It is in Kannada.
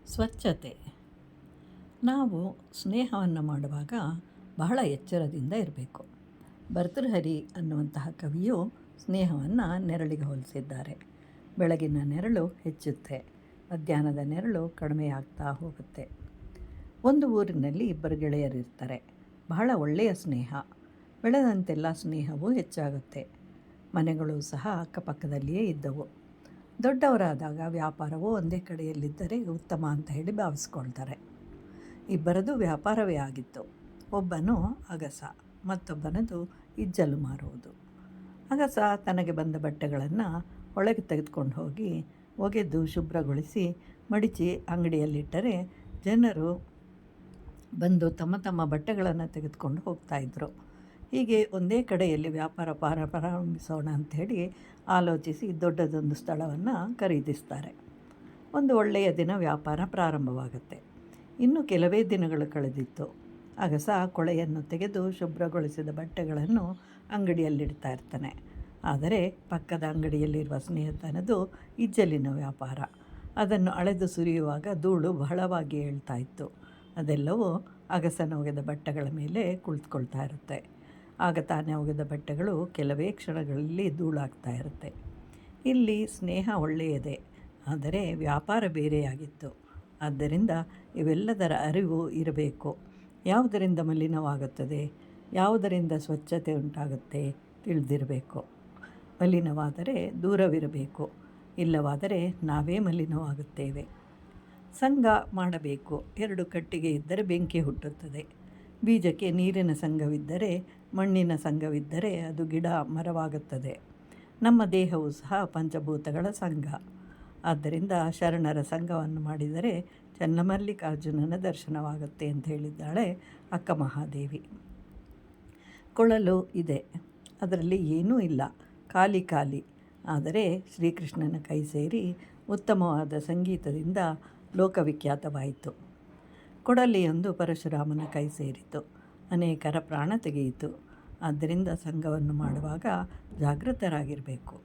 ಸ್ವಚ್ಛತೆ. ನಾವು ಸ್ನೇಹವನ್ನು ಮಾಡುವಾಗ ಬಹಳ ಎಚ್ಚರದಿಂದ ಇರಬೇಕು. ಭರ್ತೃಹರಿ ಅನ್ನುವಂತಹ ಕವಿಯು ಸ್ನೇಹವನ್ನು ನೆರಳಿಗೆ ಹೋಲಿಸಿದ್ದಾರೆ. ಬೆಳಗಿನ ನೆರಳು ಹೆಚ್ಚುತ್ತೆ, ಮಧ್ಯಾಹ್ನದ ನೆರಳು ಕಡಿಮೆಯಾಗ್ತಾ ಹೋಗುತ್ತೆ. ಒಂದು ಊರಿನಲ್ಲಿ ಇಬ್ಬರು ಗೆಳೆಯರಿರ್ತಾರೆ. ಬಹಳ ಒಳ್ಳೆಯ ಸ್ನೇಹ. ಬೆಳೆದಂತೆಲ್ಲ ಸ್ನೇಹವೂ ಹೆಚ್ಚಾಗುತ್ತೆ. ಮನೆಗಳು ಸಹ ಅಕ್ಕಪಕ್ಕದಲ್ಲಿಯೇ ಇದ್ದವು. ದೊಡ್ಡವರಾದಾಗ ವ್ಯಾಪಾರವೂ ಒಂದೇ ಕಡೆಯಲ್ಲಿದ್ದರೆ ಉತ್ತಮ ಅಂತ ಹೇಳಿ ಭಾವಿಸ್ಕೊಳ್ತಾರೆ. ಇಬ್ಬರದು ವ್ಯಾಪಾರವೇ ಆಗಿತ್ತು. ಒಬ್ಬನು ಅಗಸ, ಮತ್ತೊಬ್ಬನದು ಇಜ್ಜಲು ಮಾರುವುದು. ಅಗಸ ತನಗೆ ಬಂದ ಬಟ್ಟೆಗಳನ್ನು ಒಳಗೆ ತೆಗೆದುಕೊಂಡು ಹೋಗಿ ಒಗೆದು ಶುಭ್ರಗೊಳಿಸಿ ಮಡಿಚಿ ಅಂಗಡಿಯಲ್ಲಿಟ್ಟರೆ ಜನರು ಬಂದು ತಮ್ಮ ತಮ್ಮ ಬಟ್ಟೆಗಳನ್ನು ತೆಗೆದುಕೊಂಡು ಹೋಗ್ತಾಯಿದ್ರು. ಹೀಗೆ ಒಂದೇ ಕಡೆಯಲ್ಲಿ ವ್ಯಾಪಾರ ಪ್ರಾರಂಭಿಸೋಣ ಅಂಥೇಳಿ ಆಲೋಚಿಸಿ ದೊಡ್ಡದೊಂದು ಸ್ಥಳವನ್ನು ಖರೀದಿಸ್ತಾರೆ. ಒಂದು ಒಳ್ಳೆಯ ದಿನ ವ್ಯಾಪಾರ ಪ್ರಾರಂಭವಾಗುತ್ತೆ. ಇನ್ನು ಕೆಲವೇ ದಿನಗಳು ಕಳೆದಿತ್ತು. ಅಗಸ ಕೊಳೆಯನ್ನು ತೆಗೆದು ಶುಭ್ರಗೊಳಿಸಿದ ಬಟ್ಟೆಗಳನ್ನು ಅಂಗಡಿಯಲ್ಲಿಡ್ತಾ ಇರ್ತಾನೆ. ಆದರೆ ಪಕ್ಕದ ಅಂಗಡಿಯಲ್ಲಿರುವ ಸ್ನೇಹಿತನದು ಇಜ್ಜಲಿನ ವ್ಯಾಪಾರ. ಅದನ್ನು ಅಳೆದು ಸುರಿಯುವಾಗ ಧೂಳು ಬಹಳವಾಗಿ ಏಳ್ತಾ ಇತ್ತು. ಅದೆಲ್ಲವೂ ಅಗಸನ ಒಗೆದ ಬಟ್ಟೆಗಳ ಮೇಲೆ ಕುಳಿತುಕೊಳ್ತಾ ಇರುತ್ತೆ. ಆಗ ತಾನೇ ಒಗೆದ ಬಟ್ಟೆಗಳು ಕೆಲವೇ ಕ್ಷಣಗಳಲ್ಲಿ ಧೂಳಾಗ್ತಾ ಇರುತ್ತೆ. ಇಲ್ಲಿ ಸ್ನೇಹ ಒಳ್ಳೆಯದೇ, ಆದರೆ ವ್ಯಾಪಾರ ಬೇರೆಯಾಗಿತ್ತು. ಆದ್ದರಿಂದ ಇವೆಲ್ಲದರ ಅರಿವು ಇರಬೇಕು. ಯಾವುದರಿಂದ ಮಲಿನವಾಗುತ್ತದೆ, ಯಾವುದರಿಂದ ಸ್ವಚ್ಛತೆ ಉಂಟಾಗುತ್ತೆ ತಿಳಿದಿರಬೇಕು. ಮಲಿನವಾದರೆ ದೂರವಿರಬೇಕು, ಇಲ್ಲವಾದರೆ ನಾವೇ ಮಲಿನವಾಗುತ್ತೇವೆ. ಸಂಘ ಮಾಡಬೇಕು. ಎರಡು ಕಟ್ಟಿಗೆ ಇದ್ದರೆ ಬೆಂಕಿ ಹುಟ್ಟುತ್ತದೆ. ಬೀಜಕ್ಕೆ ನೀರಿನ ಸಂಘವಿದ್ದರೆ, ಮಣ್ಣಿನ ಸಂಘವಿದ್ದರೆ ಅದು ಗಿಡ ಮರವಾಗುತ್ತದೆ. ನಮ್ಮ ದೇಹವು ಸಹ ಪಂಚಭೂತಗಳ ಸಂಘ. ಆದ್ದರಿಂದ ಶರಣರ ಸಂಘವನ್ನು ಮಾಡಿದರೆ ಚನ್ನಮಲ್ಲಿಕಾರ್ಜುನನ ದರ್ಶನವಾಗುತ್ತೆ ಅಂತ ಹೇಳಿದ್ದಾಳೆ ಅಕ್ಕ ಮಹಾದೇವಿ. ಕೊಳಲು ಇದೆ, ಅದರಲ್ಲಿ ಏನೂ ಇಲ್ಲ, ಖಾಲಿ ಖಾಲಿ. ಆದರೆ ಶ್ರೀಕೃಷ್ಣನ ಕೈ ಸೇರಿ ಉತ್ತಮವಾದ ಸಂಗೀತದಿಂದ ಲೋಕವಿಖ್ಯಾತವಾಯಿತು. ಕೊಡಲಿಯೊಂದು ಪರಶುರಾಮನ ಕೈ ಸೇರಿತು, ಅನೇಕರ ಪ್ರಾಣ ತೆಗೆಯಿತು. ಆದ್ದರಿಂದ ಸಂಘವನ್ನು ಮಾಡುವಾಗ ಜಾಗೃತರಾಗಿರಬೇಕು.